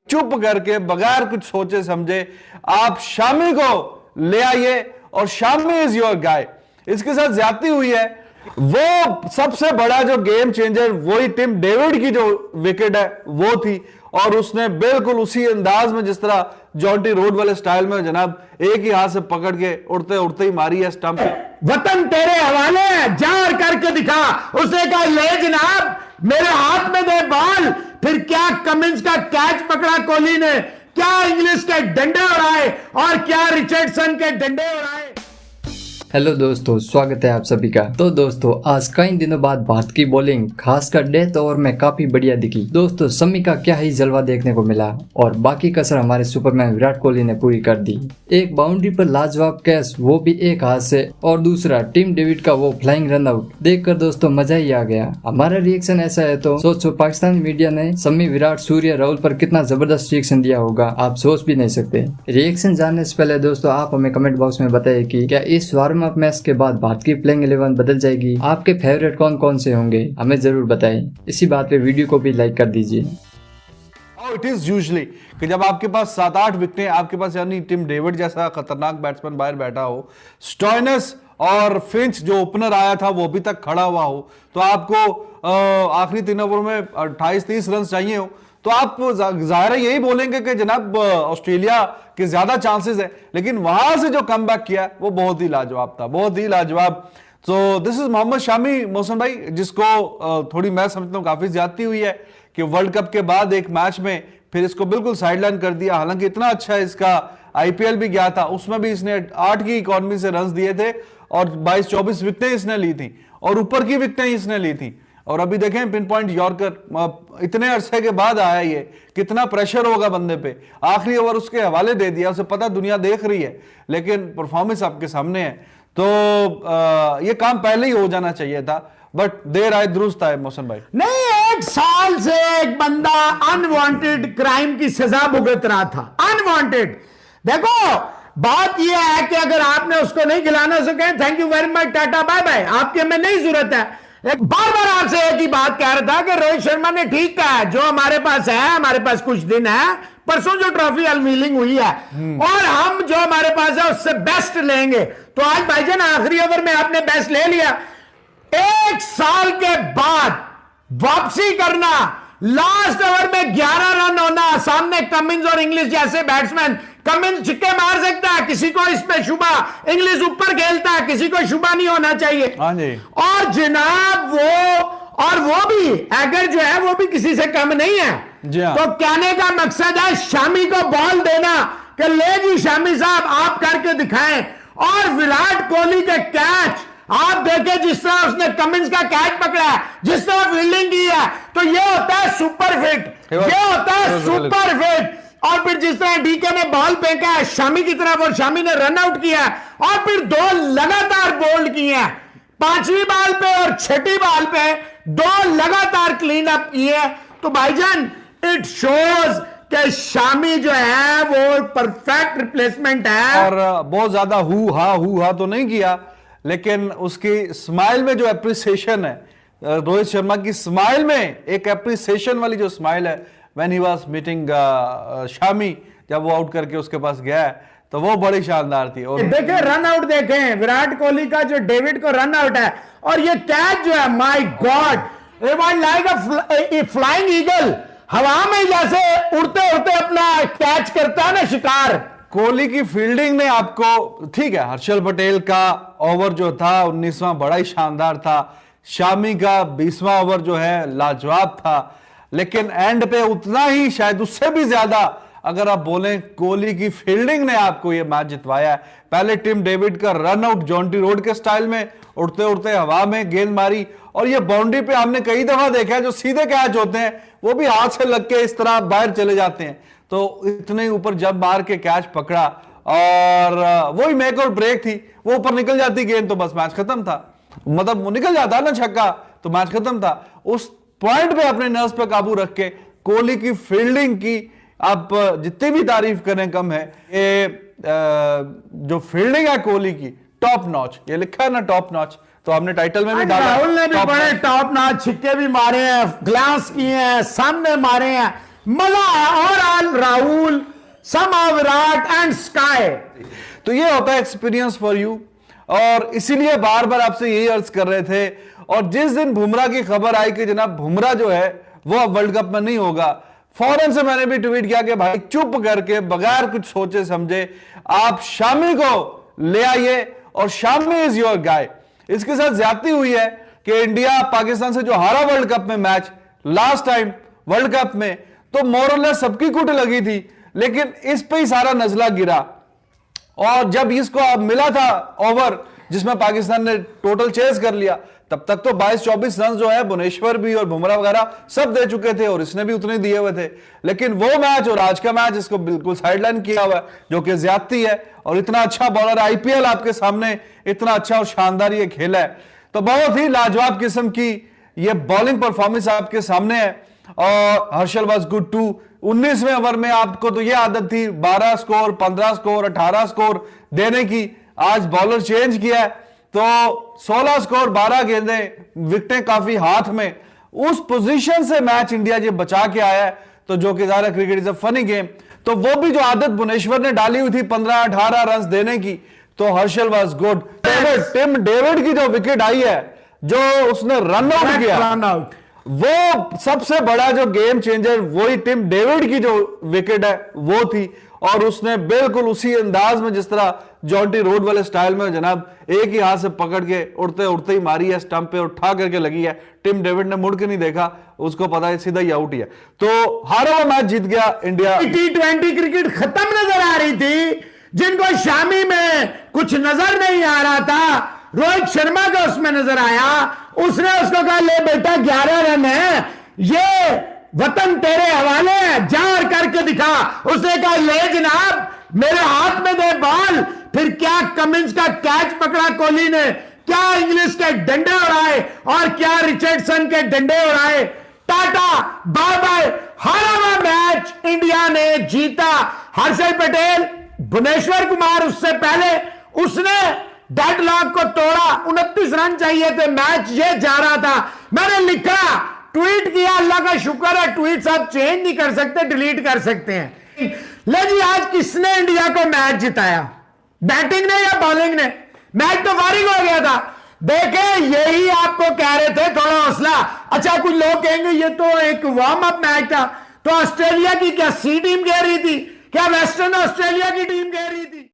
चुप करके बगैर कुछ सोचे समझे आप शामी को ले आइए और शामी इज योर गाय। इसके साथ ज्यादती हुई है। वो सबसे बड़ा जो गेम चेंजर वही टिम डेविड की जो विकेट है वो थी, और उसने बिल्कुल उसी अंदाज में जिस तरह जॉन्टी रोड वाले स्टाइल में जनाब एक ही हाथ से पकड़ के उड़ते उड़ते ही मारी है स्टंप पे। वतन तेरे हवाले है, जार करके दिखा। उसने कहा ले जनाब मेरे हाथ में दे बॉल। फिर क्या कमिंस का कैच पकड़ा कोहली ने, क्या इंग्लिश के डंडे उड़ाए और क्या रिचर्डसन के डंडे उड़ाए। हेलो दोस्तों, स्वागत है आप सभी का। तो दोस्तों आज कई दिनों बाद भारत की बॉलिंग खासकर डेथ ओवर में काफी बढ़िया दिखी। दोस्तों शमी का क्या ही जलवा देखने को मिला और बाकी कसर हमारे सुपरमैन विराट कोहली ने पूरी कर दी। एक बाउंड्री पर लाजवाब कैच, वो भी एक हाथ से, और दूसरा टिम डेविड का वो फ्लाइंग रन आउट देखकर दोस्तों मजा ही आ गया। हमारा रिएक्शन ऐसा है तो सोचो पाकिस्तानी मीडिया ने शमी, विराट, सूर्य, राहुल पर कितना जबरदस्त रिएक्शन दिया होगा, आप सोच भी नहीं सकते। रिएक्शन जानने से पहले दोस्तों आप हमें कमेंट बॉक्स में बताइए कि क्या इस वार्म अप मैच के बाद भारत की प्लेइंग 11 बदल जाएगी। आपके फेवरेट कौन कौन से होंगे हमें जरूर बताएं। इसी बात पे वीडियो को भी लाइक कर दीजिए। इट इज यूजुअली कि जब आपके पास 7-8 विकेटें आपके पास, यानी टिम डेविड जैसा खतरनाक बैट्समैन बाहर बैठा हो, स्टॉइनिस और फिंच जो ओपनर आया था वो अभी तक खड़ा हुआ हो, तो आपको आखिरी 3 ओवर में 28-30 रन चाहिए हो, तो आप जाहिर है यही बोलेंगे कि जनाब ऑस्ट्रेलिया के ज्यादा चांसेस है। लेकिन वहां से जो कमबैक किया वो बहुत ही लाजवाब था, बहुत ही लाजवाब। तो दिस इज मोहम्मद शामी मौसम भाई, जिसको थोड़ी मैं समझता हूँ काफी ज्यादती हुई है कि वर्ल्ड कप के बाद एक मैच में फिर इसको बिल्कुल साइडलाइन कर दिया। हालांकि इतना अच्छा इसका आईपीएल भी गया था, उसमें भी इसने 8 की इकोनॉमी से रन दिए थे और 22-24 विकेटें इसने ली थी और ऊपर की विकेटें इसने ली थी। और अभी देखें पिन पॉइंट यॉर्कर, इतने अरसे के बाद आया, ये कितना प्रेशर होगा बंदे पे। आखिरी ओवर उसके हवाले दे दिया, उसे पता दुनिया देख रही है, लेकिन परफॉर्मेंस आपके सामने है। तो ये काम पहले ही हो जाना चाहिए था, बट देर आए दुरुस्त आए मौसम भाई। नहीं, 1 साल से एक बंदा अनवांटेड क्राइम की सजा भुगत रहा था, अनवांटेड। देखो बात यह है कि अगर आपने उसको नहीं खिलाना, उसे कहें thank you very much, tata bye bye, आपके में नहीं जरूरत है। एक बार बार आपसे एक ही बात कह रहा था कि रोहित शर्मा ने ठीक कहा है, जो हमारे पास है, हमारे पास कुछ दिन है, परसों जो ट्रॉफी अनवीलिंग हुई है और हम जो हमारे पास है उससे बेस्ट लेंगे। तो आज भाईजान आखिरी ओवर में आपने बेस्ट ले लिया। 1 साल के बाद वापसी करना, लास्ट ओवर में 11 रन होना, सामने कमिंस और इंग्लिश जैसे बैट्समैन। कमिंस छिक्के मार सकता है, किसी को इस पे शुबा, इंग्लिश ऊपर खेलता है, किसी को शुबा नहीं होना चाहिए। हाँ जी। और जनाब वो भी एगर जो है वो भी किसी से कम नहीं है। तो कहने का मकसद है शामी को बॉल देना कि ले जी शामी साहब आप करके दिखाएं। और विराट कोहली के कैच आप देखें, जिस तरह उसने कमिंस का कैच पकड़ा है, जिस तरह फील्डिंग की है, तो ये होता है सुपर फिट, ये होता है सुपर फिट। और फिर जिस तरह डीके ने बॉल फेंका है शामी की तरफ और शामी ने रन आउट किया है, और फिर 2 लगातार बोल्ड किए हैं, 5वीं बॉल पे और 6ठी बॉल पे 2 लगातार क्लीन अप किए। तो भाईजान इट शोज कि शामी जो है वो परफेक्ट रिप्लेसमेंट है। और बहुत ज्यादा हु हा तो नहीं किया, लेकिन उसकी स्माइल में जो एप्रिसिएशन है, रोहित शर्मा की स्माइल में एक एप्रिसिएशन वाली जो स्माइल है, when he was meeting Shami, जब वो आउट करके उसके पास गया है, तो वो बड़ी शानदार थी। और देखें रन आउट, देखें विराट कोहली का जो डेविड को रन आउट है, और ये कैच जो है, my God, it was like a flying eagle, हवा में जैसे उड़ते उड़ते अपना कैच करता है ना शिकार। कोहली की फील्डिंग ने आपको, ठीक है, हर्षल पटेल का ओवर जो था 19वां बड़ा ही शानदार था, शामी का 20वां ओवर जो है लाजवाब था, लेकिन एंड पे उतना ही, शायद उससे भी ज्यादा अगर आप बोलें, कोहली की फील्डिंग ने आपको ये मैच जितवाया है। पहले टिम डेविड का रन आउट जॉन्टी रोड के स्टाइल में उड़ते उड़ते हवा में गेंद मारी, और ये बाउंड्री पे हमने कई दफा देखा है जो सीधे कैच होते हैं वो भी हाथ से लग के इस तरह बाहर चले जाते हैं। तो इतने ऊपर जब मार के कैच पकड़ा, और वही मेक और ब्रेक थी, वो ऊपर निकल जाती गेंद तो बस मैच खत्म था। मतलब वो निकल जाता ना छक्का तो मैच खत्म था। उस पॉइंट पे अपने नर्व्स पे काबू रख के कोहली की फील्डिंग की आप जितनी भी तारीफ करें कम है। ये जो फील्डिंग है कोहली की टॉप नॉच, ये लिखा है ना टॉप नॉच, तो हमने टाइटल में भी डाला। राहुल ने भी बड़े टॉप नॉच छिक्के भी मारे हैं, ग्लास किए हैं, सामने मारे हैं, मजा आया। और all Rahul, some Virat and Sky. तो ये होता है एक्सपीरियंस फॉर यू, और इसीलिए बार बार आपसे यही अर्ज कर रहे थे। और जिस दिन बुमराह की खबर आई कि जनाब बुमराह जो है वो अब वर्ल्ड कप में नहीं होगा, फौरन से मैंने भी ट्वीट किया कि भाई चुप करके बगैर कुछ सोचे समझे आप शामी को ले आइए, और शामी इज योर गाय। इसके साथ ज्यादती हुई है कि इंडिया पाकिस्तान से जो हारा वर्ल्ड कप में match last time world cup में, तो मोरलेस सबकी कुट लगी थी, लेकिन इस पे ही सारा नजला गिरा। और जब इसको अब मिला था ओवर जिसमें पाकिस्तान ने टोटल चेस कर लिया, तब तक तो 22-24 रन जो है भुवनेश्वर भी और बुमराह वगैरह सब दे चुके थे, और इसने भी उतने दिए हुए थे। लेकिन वो मैच और आज का मैच इसको बिल्कुल साइडलाइन किया हुआ है, जो कि ज्यादती है। और इतना अच्छा बॉलर, आईपीएल आपके सामने इतना अच्छा और शानदार ये खेला है, तो बहुत ही लाजवाब किस्म की ये बॉलिंग परफॉर्मेंस आपके सामने है। और हर्षल वाज गुड टू। 19वें ओवर में आपको तो ये आदत थी 12 स्कोर, 15 स्कोर, 18 स्कोर देने की, आज बॉलर चेंज किया है तो 16 स्कोर, 12 गेंदें, विकेटें काफी हाथ में, उस पोजीशन से मैच इंडिया ये बचा के आया है। तो जो कि ज़ाहिर cricket is a funny game, तो वो भी जो आदत भुवनेश्वर ने डाली हुई थी 15-18 रन देने की, तो Harshal was good. Tim David की जो विकेट आई है, जो उसने रन आउट किया, वो सबसे बड़ा जो गेम चेंजर वही टिम डेविड की जो विकेट है वो थी। और उसने बिल्कुल उसी अंदाज में, जिस तरह जॉन्टी रोड वाले स्टाइल में जनाब एक ही हाथ से पकड़ के उड़ते उड़ते ही मारी है, स्टंप पे उठा करके लगी है। टिम डेविड ने मुड़ के नहीं देखा, उसको पता है सीधा ही आउट ही है। तो हारा हुआ मैच जीत गया इंडिया। T20 क्रिकेट खत्म नजर आ रही थी, जिनको शामी में कुछ नजर नहीं आ रहा था, रोहित शर्मा का उसमें नजर आया। उसने उसको कहा ले बेटा 11 रन है, ये वतन तेरे हवाले है, जा और करके दिखा। उसने कहा ले जनाब, मेरे हाथ में दे बॉल। फिर क्या कमिंस का कैच पकड़ा कोहली ने, क्या इंग्लिश के डंडे उड़ाए और क्या रिचर्डसन के डंडे उड़ाए। टाटा बाय बाय, हारा हुआ मैच इंडिया ने जीता। हर्षल पटेल, भुवनेश्वर कुमार उससे पहले उसने डेडलॉक को तोड़ा, 29 रन चाहिए थे, मैच ये जा रहा था। मैंने लिखा, ट्वीट किया, अल्लाह का शुक्र है ट्वीट्स आप चेंज नहीं कर सकते, डिलीट कर सकते हैं। ले जी, आज किसने इंडिया को मैच जिताया, बैटिंग ने या बॉलिंग ने? मैच तो फारिग हो गया था। देखे, यही आपको कह रहे थे, थोड़ा हौसला। अच्छा, कुछ लोग कहेंगे ये तो एक वार्म अप मैच था, तो ऑस्ट्रेलिया की क्या सी टीम कह रही थी, क्या वेस्टर्न ऑस्ट्रेलिया की टीम कह रही थी?